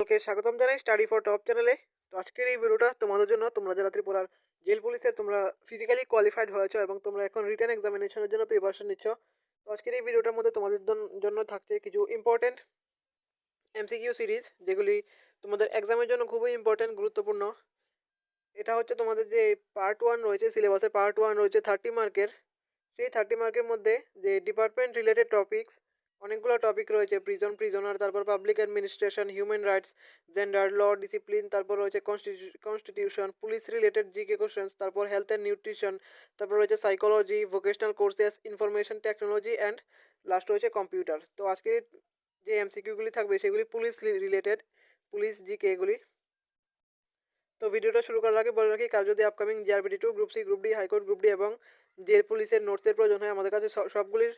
সকলকে স্বাগতম জানাই স্টাডি ফর টপ চ্যানেলে। তো আজকের এই ভিডিওটা তোমাদের জন্য, তোমরা যারা ত্রিপুরার জেল পুলিশের তোমরা ফিজিক্যালি কোয়ালিফাইড হয়েছো এবং তোমরা এখন রিটেন এক্সামিনেশনের জন্য প্রিপারেশন নিচ্ছ। তো আজকের এই ভিডিওটার মধ্যে তোমাদের জন্য থাকছে কিছু ইম্পর্টেন্ট এমসিকিউ সিরিজ, যেগুলি তোমাদের এক্সামের জন্য খুবই ইম্পর্টেন্ট, গুরুত্বপূর্ণ। এটা হচ্ছে তোমাদের যে পার্ট ওয়ান রয়েছে, সিলেবাসের পার্ট ওয়ান রয়েছে 30 মার্কের। সেই 30 মার্কের মধ্যে যে ডিপার্টমেন্ট রিলেটেড টপিকস অনেকগুলো টপিক রয়েছে, প্রিজনার, তারপর public administration, human rights, gender, law, discipline, তারপর রয়েছে constitution, police related GK questions, তারপর হেলথ অ্যান্ড নিউট্রিশন, তারপর রয়েছে psychology, vocational courses, information technology and last রয়েছে কম্পিউটার। তো আজকে যে এমসিকিউগুলি থাকবে সেগুলি পুলিশ রিলেটেড, পুলিশ জিকে এগুলি। তো ভিডিওটা শুরু করার আগে বলে রাখি, কার যদি আপকামিং জিআরবিটি2, group C, group D, high court, group D এবং জেল পুলিশের নোটসের প্রয়োজন হয়, আমাদের কাছে সবগুলির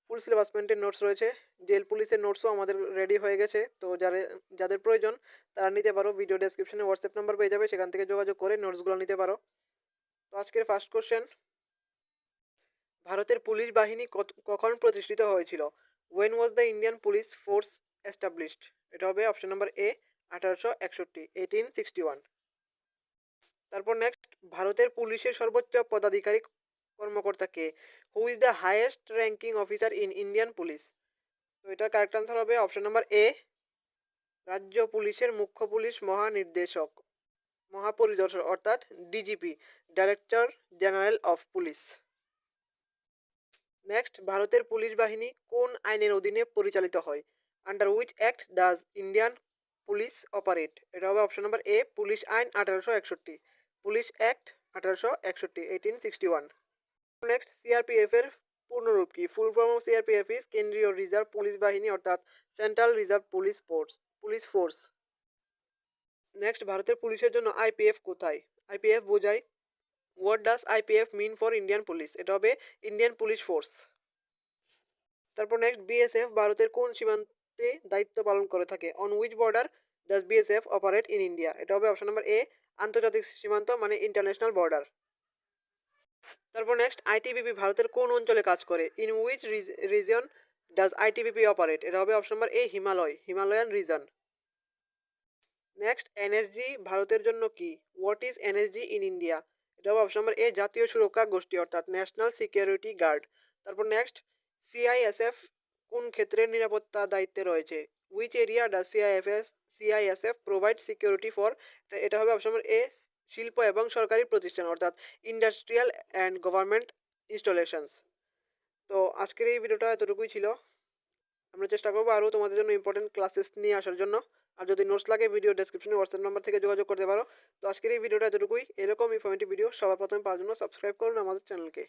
ফুল সিলেবাসমেন্টের নোটস রয়েছে। জেল পুলিশের নোটসও আমাদের রেডি হয়ে গেছে। তো যাদের প্রয়োজন তারা নিতে পারো। ভিডিও ডেসক্রিপশনে হোয়াটসঅ্যাপ নাম্বার পেয়ে যাবে, সেখান থেকে যোগাযোগ করে নোটসগুলো নিতে পারো। তো আজকের ফার্স্ট কোশ্চেন, ভারতের পুলিশ বাহিনী কখন প্রতিষ্ঠিত হয়েছিল? When was the Indian police force established? এটা হবে অপশন নাম্বার এ 1861, 1861। তারপর নেক্সট, ভারতের পুলিশের সর্বোচ্চ পদাধিকারী কর্মকর্তা কে? Who is the highest ranking officer in Indian police? তো এটার কারেক্ট আনসার হবে অপশন নাম্বার এ, রাজ্য পুলিশের মুখ্য পুলিশ মহানির্দেশক, মহাপরিদর্শক, অর্থাৎ DGP, director general of police. Next, ভারতের পুলিশ বাহিনী কোন আইনের অধীনে পরিচালিত হয়? Under which act does Indian police operate? এটা হবে অপশন নাম্বার এ, পুলিশ আইন 1861, পুলিশ অ্যাক্ট 1861, 1861। নেক্সট, সিআরপিএফ এর পূর্ণরূপ কি? Full form of CRPF is কেন্দ্রীয় রিজার্ভ পুলিশ বাহিনী, অর্থাৎ central reserve police force. Next, ভারতের পুলিশের জন্য আইপিএফ কোথায়? আইপিএফ বোঝায়, what does IPF mean for Indian police? এটা হবে ইন্ডিয়ান পুলিশ ফোর্স। তারপর নেক্সট, বিএসএফ ভারতের কোন সীমান্তে দায়িত্ব পালন করে থাকে? On which border does BSF operate in India? এটা হবে অপশন নাম্বার এ, আন্তর্জাতিক সীমান্ত মানে ইন্টারন্যাশনাল বর্ডার। তারপর নেক্সট, আইটিবিপি ভারতের কোন অঞ্চলে কাজ করে? In which reason does ITBP operate? এটা হবে অপশন নাম্বার এ, হিমালয়ান রিজন। নেক্সট, এনএসজি ভারতের জন্য কি? What is NSG in India? এটা হবে অপশন নাম্বার এ, জাতীয় সুরক্ষা গোষ্ঠী, অর্থাৎ ন্যাশনাল সিকিউরিটি গার্ড। তারপর নেক্সট, সিআইএসএফ কোন ক্ষেত্রের নিরাপত্তা দায়িত্বে রয়েছে? Which area does CISF provide security for? এটা হবে অপশন নাম্বার এ, শিল্প এবং সরকারি প্রতিষ্ঠান, অর্থাৎ ইন্ডাস্ট্রিয়াল অ্যান্ড গভর্নমেন্ট ইনস্টলেশনস। তো আজকের এই ভিডিওটা এতটুকুই ছিল। আমরা চেষ্টা করবো আরও তোমাদের জন্য ইম্পর্টেন্ট ক্লাসেস নিয়ে আসার জন্য। আর যদি নোটস লাগে, ভিডিও ডেসক্রিপশনে হোয়াটসঅ্যাপ নাম্বার থেকে যোগাযোগ করতে পারো। তো আজকের এই ভিডিওটা এতটুকুই। এরকম ইনফরমেটিভ ভিডিও সবার প্রথমে পাওয়ার জন্য সাবস্ক্রাইব করুন আমাদের চ্যানেলকে।